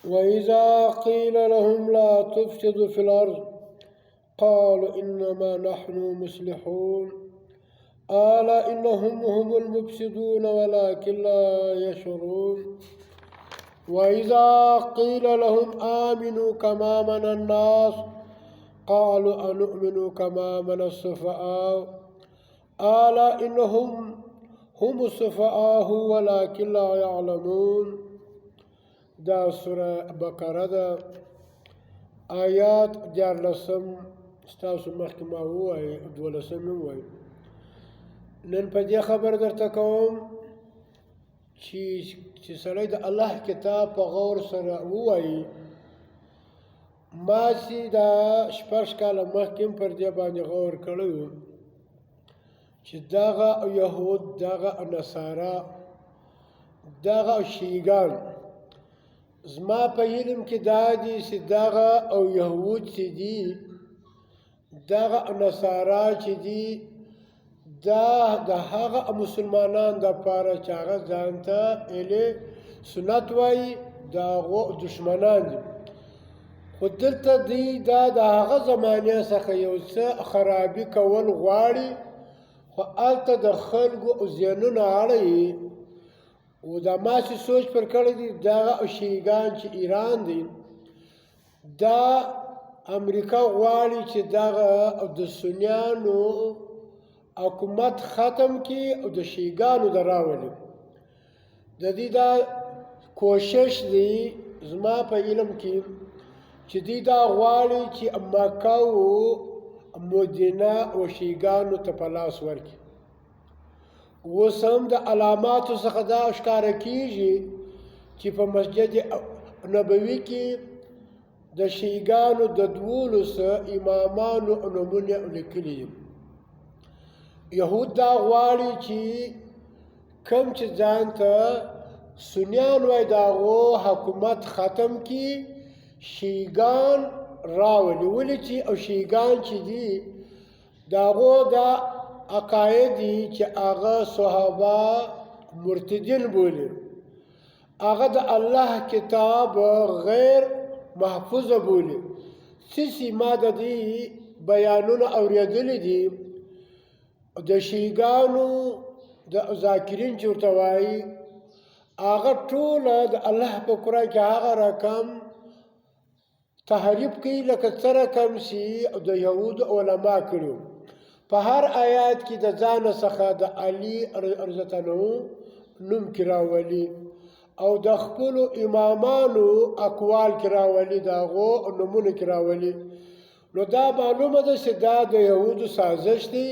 وإذا قيل لهم لا تفسدوا في الأرض قالوا إنما نحن مصلحون ألا إنهم هم المفسدون ولكن لا يشعرون وإذا قيل لهم آمنوا كما آمن الناس قالوا أنؤمن كما آمن السفهاء ألا إنهم هم السفهاء ولكن لا يعلمون. دا سورة بقرة دا آیات 14 ستاسو مخکې ما ووایي 12 مې ووایي. نن په دې خبر درته کوم چې سړی د الله کتاب په غور سره ووایي. ما چې دا 6 کاله مخکې پر دې باندې غور کړی و چې دغه یهود دغه نصارا دغه شیعیګان زما په علم کې دا دي چې دغه او یهود چې دي دغه نصارا چې دي دا د هغه مسلمانان دپاره چې هغه ځان ته اهل سنت وایي د هغو دشمنان دي. خو دلته دوی دا د هغه زمانې څخه یو څه خرابي کول غواړي، خو هلته د خلکو ذهنونه اړوي. او دا ما چې سوچ پر کړی دی دغه شیعیګان چې ایران دی دا امریکا غواړي چې دغه د سنیانو حکومت ختم کړي او د شیعیګانو د راولي. د دې دا کوشش دی زما په علم کې چې دوی دا غواړي چې مکه او مدینه او شیعیګانو ته په لاس ورکړي. اوس هم د علاماتو څخه دا ښکاره کیږي چې په مسجد نبوي کې د شیعیګانو د 12 امامانو نومونه لیکلي دي. یهود دا غواړي چې کوم چې ځان ته سنیان وایي د هغو حکومت ختم کړي، شیعیګان راولي. ولې چې او شیعیګان چې دي د هغو دا عقاید دي چې هغه صحابه مرتدین بولي، هغه د الله کتاب غیر محفوظه بولي. سیسی ما د دې بیانونه اوریدلی دي د شیعیګانو د ذاکرین چې ورته وایي هغه ټوله د الله په قرآن کې هغه رقم تحریف کوي لکه څه رقم چې د یهودو علما کړي. په هر آیات کې د ځان څخه د علي رضی الله نوم کې راولي او د خپلو امامانو اقوال کې راولي، د هغو نومونه کې راولي. نو دا معلومه ده چې دا د یهودو سازش دی.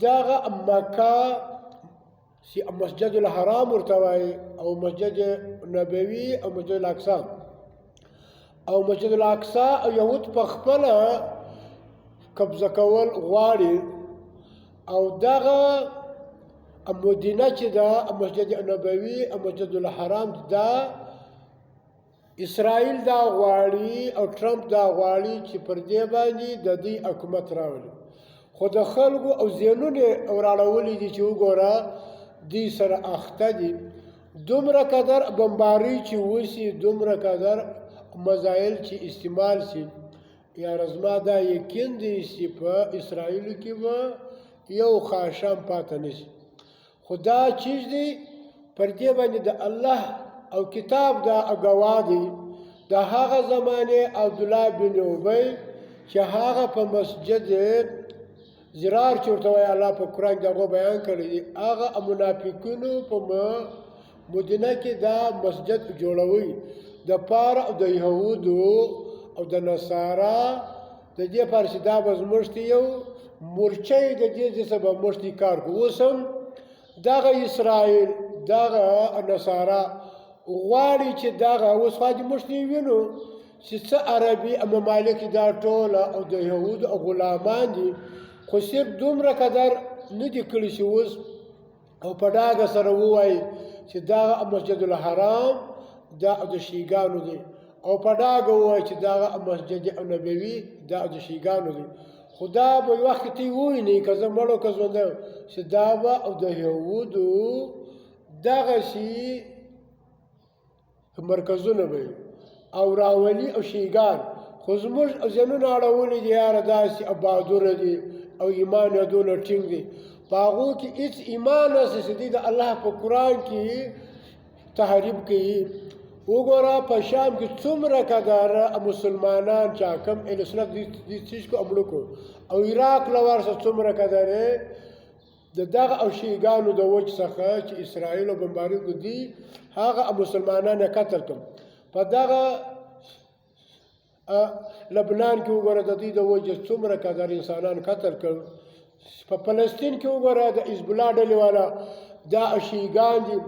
دغه مکه چې مسجد الحرام ورته وایي او مسجد نبوي او مسجد الاقصی او مسجد الاقصی او یهود په خپله قبضه کول غواړي. او دغه مدینه چې ده مسجد نبوي او مسجد الحرام دا اسرائیل دا غواړي او ټرمپ دا غواړي چې پر دې باندې د دوی حکومت راولي. خو د خلکو او ذهنونه راړولي دي چې وګوره دوی سره اخته دي. دومره قدر بمباري چې وشي، دومره قدر مزایل چې استعمال شي، یا رزما دا یقین دی چې په اسرائیلو کې به یو خاشام پاتې نشي. خو دا چیز دی پر دې باندې د الله او کتاب دا ګواه دی. د هغه زمانې عبدالله بن ابی چې هغه په مسجد زرار چې ورته وایي الله په قرآن کې هغه بیان کړی دی، هغه منافقینو په مدینه کې دا مسجد جوړوي د پاره د یهودو او د نصارا د دې پاره چې دا به زموږ یو مورچه د دې سبب موږ کار کوو. اوس هم دغه اسرائیل دغه نصارا غواړي چې دغه اوس خو موږ وینو چې څه عربي ممالک دا ټوله او د یهودو او غلامان دي، خو صرف دومره قدر نه دي کړي چې اوس او په ډاګه سره ووایي چې دغه مسجد الحرام دا د شیعیګانو دی او په ډاګه ووایي چې دغه مسجد نبوي دا د شیعیګانو دی. خو دا به یو وخت ته وویني که زه مړ که ژوندی یم چې دا به او د یهودو دغسې مرکزونه به وي. او راولي او شیګان خو زموږ ذهنونه اړولي دي یاره داسې بهادوره دي او ایمان یې دونه ټینګ دی په هغو کې هېڅ ایمان نشته چې دوی د الله په قرآن کې تحریف کوي وګوره په شام کې څومره قداره مسلمانان چې حاکم اهل سنت دې څیز کو عملو کو او عراق له ورسه څومره قداره د دغه او شیګانو د وجه څخه چې اسرائیل او بمباري کو دي هغه مسلمانان یې قتل کړل په دغه لبنان کې وګوره د دې د وجه څومره قدر انسانان قتل کړل په فلسطین کې وګوره د حزب الله ډلې والا دا شیګان دي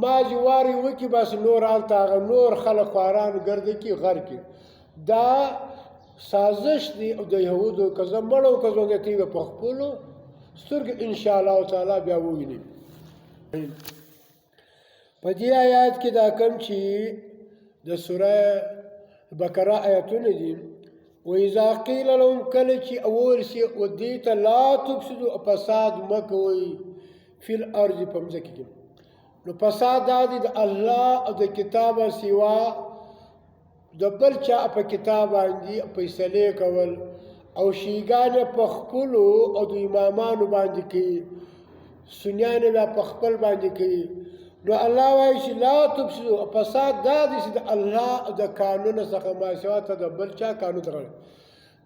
مازی واری وکي بس نور هلته هغه نور خلک خواران ګرده کې غر کې دا سازش دی د یهودو که زه مړ او که ژوندی به په خپلو سترګې انشاءالله تعالی بیا وویني په دې آیات کې دا کم چې د سوره بقره آیتونه دي وإذا قیل لهم کله چې اول شي ودې ته لا تفسدوا فساد مه کوئ فی الارض په مځکه کې نو فساد دا دی د الله او د کتابه سوا د بل چا په کتاب باندې فیصلې کول او شیګانې په خپلو او د امامانو باندې کوي سنیان بیا په خپل باندې کوي نو الله وایي چې لا تفسدوا فساد دا دی چې د الله او د قانون څخه ما سوا ته د بل چا قانون تغړي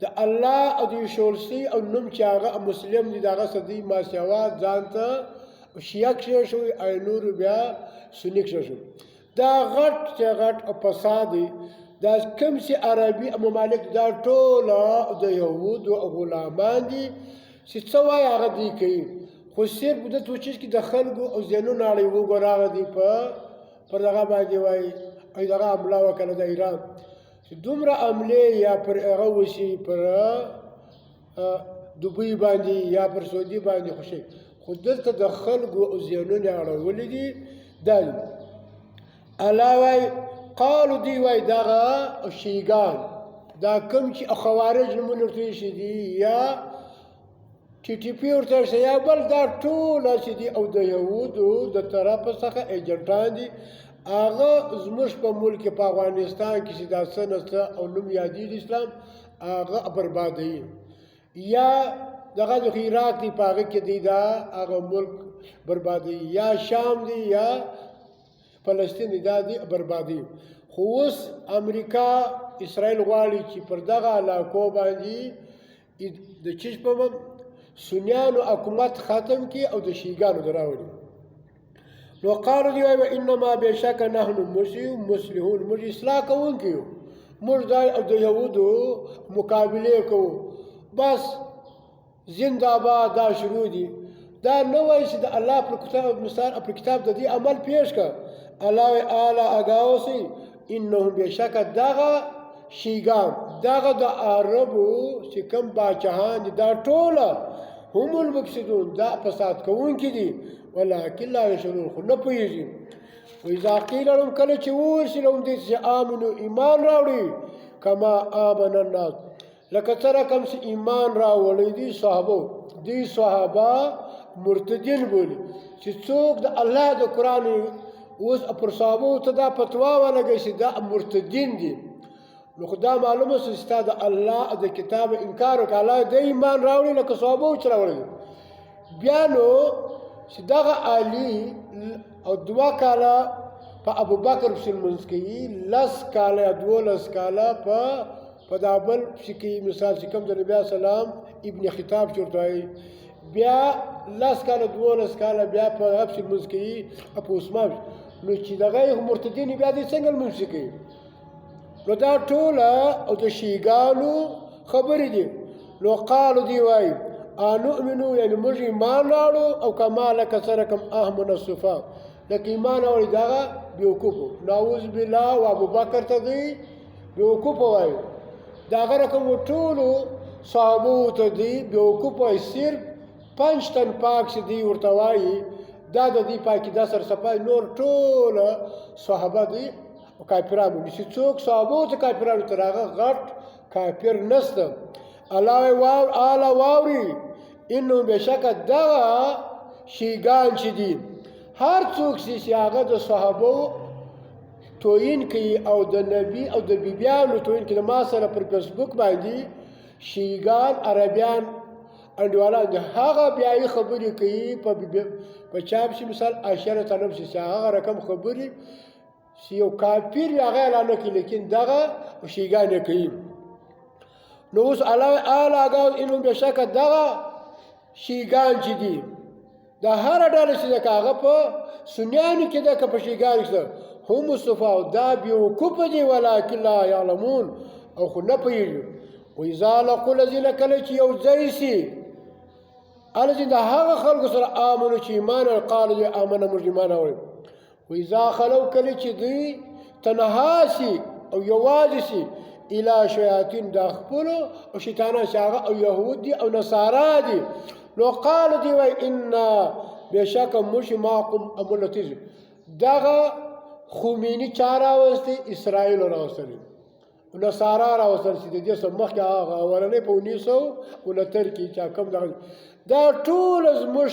د الله او د شولسي او نوم چې هغه مسلم دي دغه څه دی ما سوا ځان ته شیعه کښې شوی او نور بیا سني کښې شو دا غټ چې غټ فساد دی دا کوم چې عربي ممالک دا ټوله د یهودو او غلامان دي چې څه وایي هغه دوی کوي خو صرف د تو چیز کې د خلکو او ذهنونه اړوي وګوره هغه دوی پر دغه باندې وایي او دغه حمله وکړه د ایران چې دومره حملې یا پر هغه وشي پر دوبۍ باندې یا پر سعودي باندې خوشي خو دلته د خلکو او ذهنونه اړولي دي دا الله وایي قالو دی وای دغه شیګان دا کوم چې خوارج نومونه ورته ایښي دي یا ټي ټي پي ورته ایښي یا بل دا ټوله چې دي او د یهودو د طرفه څخه ایجنټان دي هغه زموږ په ملک په افغانستان کې چې دا څه نه څه او نوم یادېږي اسلام هغه بربادوي یا دغه د عراق دی په هغه کې دی دا هغه ملک بربادوي یا شام دی یا فلسطین دا دی بربادي خو اوس امریکا اسرائیل غواړي چې پر دغه علاقو باندې د چیز په سنیانو حکومت ختم کړي او د شیګانو راوړي نو قالو دی وایي انما بېشکه نحن مصلحون موږ اصلاح کوونکي یو موږ دا د یهودو مقابلې کوو بس زنده باد دا شروع دي دا نه وایي چې د الله پر کتاب د دې عمل پیش کړه الله اعلی اگاوسی انهم بشکه دغه شیګان دغه د عربو چې کوم باچهان دي دا ټوله هم المفسدون دا فساد کوونکي دي ولکن لا یشعرون خو نه پوهېږي واذا قیل لهم کله چې وویل شي لهم دې چې آمنو ایمان راوړي کما آمن الناس لکه څنګه کوم چې ایمان راوړي دي صحابه مرتدین بولي چې څوک د الله د قرآن اوس پر صحابو ته دا فتوا ولګوي چې دا مرتدین دي نو خو دا معلومه شو چې تا د الله د کتاب انکار وکړه الله د ایمان راوړي لکه صحابو چې راوړي بیا نو چې دغه علي او 2 کاله په ابوبکر پسې لمونځ کوي 10 کاله یا 12 کاله په دا بل پسې کوي مثال چې کوم د نبي سلام ابن خطاب چې ورته وایي بیا 10 کاله 12 کاله بیا په هغه پسې لمونځ کوي په عثمان نو چې دغه مرتدین بیا دې څنګه لمونځ کوي نو دا ټوله او د شیګانو خبرې دي نو قالو دی وایي انؤمنو یعنې موږ ایمان راوړو او کما لکه سره کوم احمد الصفا لکه ایمان راوړي دغه بېوقوفو نعوذ بالله او ابوبکر ته دوی بېوقوفه وایي د هغه رقم ټولو صحابو ته دوی بېوقوف وایي صرف 5 تن پاک چې دوی ورته وایي دا د دې پاکیده سرسپای نور ټوله صحابه دي کافرانو دي چې څوک صحابو ته کافرانو تر هغه غټ کافر نشته الله واوري انه بشکه دغه شیګان چې دي هر څوک چې هغه د صحابو توهین کوي او د نبي او د بیبیانو توهین کوي. ما سره پر فیسبوک باندې شیعیګان عربیان انډیوالان دي، هغه بیایي خبرې کوي په چاپ شي مثال عشره طلب شي هغه رقم خبرې چې یو کافر وي هغه اعلان نه کوي، لیکن دغه شیعیګان یې کوي. نو اوس الاګاو انو بېشکه دغه شیعیګان چې دي دا هره ډله چې ده که هغه په سنیانو کې ده که په شیعیګانو کې ده هم صفاو دا بیوقوفه دي ولکن لا یعلمون او خو نه پوهېږي. وإذا لقوا الذین کله چې یو ځای سي الذین د هغه خلکو سره آمنو چې ایمان قالو دوی آمنه موږ ایمان اورو. وإذا خلو کله چې دوی تنها سي او یوازې سي الی شیاطین د خپلو او شیطانان چې هغه او یهود دي او نصارا دي نو قالو دی وای انا بېشکه موږ معکم املتیز دغه خمیني چا راوستی اسرائیل راوستلی نصارا راوستل چې د دې څخه مخکې هغه اولنۍ په 1969 کې چې کوم دغه دا ټول زموږ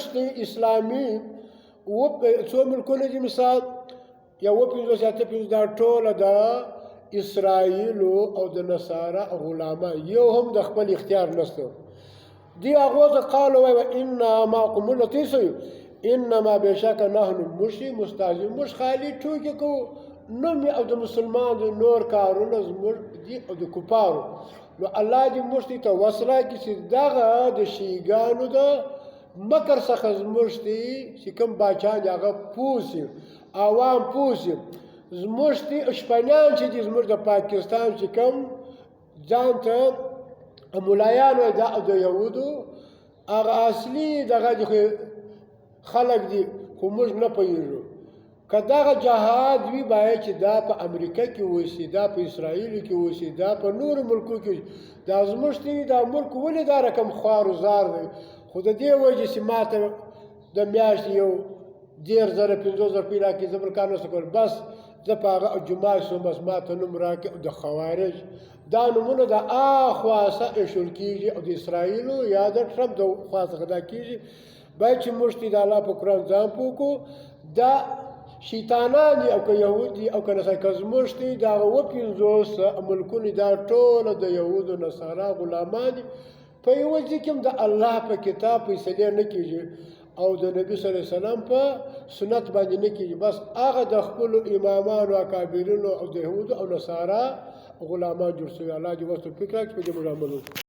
اسلامي څو ملکونه دي مثال یا 15 دا ټوله د اسرائیلو او د نصارا غلامان یو هم د خپل اختیار نشته دی. هغه ته قالو وای انا معکم ملتیز انما بېشکه نحن موږ مستهزئون موږ خالي ټوکې کوو نوم او د مسلمان د نور کارونه زموږ دي او د کفارو. نو الله دې موږ ته وسله کړي چې دغه د شیعیګانو د مکر څخه زموږ چې کوم باچان دي هغه پوه سي عوام پوه سي. زموږ شپنیان چې دي زموږ د پاکستان چې کوم ځان ته ملایان وایي دا د یهودو هغه اصلي دغه خلک دي خو موږ نه پوهېږو. که دغه جهاد وي باید چې دا په امریکا کې وشي دا په اسرائیلو کې وشي دا په نورو ملکو کې وشي. دا زموږ دا ملک ولې دا رقم خوار و زار دی خو د دې وجې چې ما ته د میاشتې یو 10,000 15,000 روپۍ راکړي زه بل کار نشم کولی بس زه په هغه جمعه شوم بس ما ته نوم راکړي د خوارج دا نومونه د اخوا څخه ایښول کېږي او د اسرائیلو یا د ټرمپ د خوا څخه دا کېږي. باید چې موږ د الله په قرآن ځان پوه کړو دا شیطانان دي او که یهود دي او که نصارا که زموږ دي د هغه 50 ملکونه دا ټوله د یهودو نصارا غلامان دي. په یوه ځای کې هم د الله په کتاب فیصلې نه کېږي او د نبي صلی الله علیه وسلم په سنت باندې نه کېږي. بس هغه د خپلو امامانو اکابرینو او د یهودو او نصارا غلامان جوړ شوي. الله دې ورته توفیق راکړي چې په دې موږ عمل وکړو.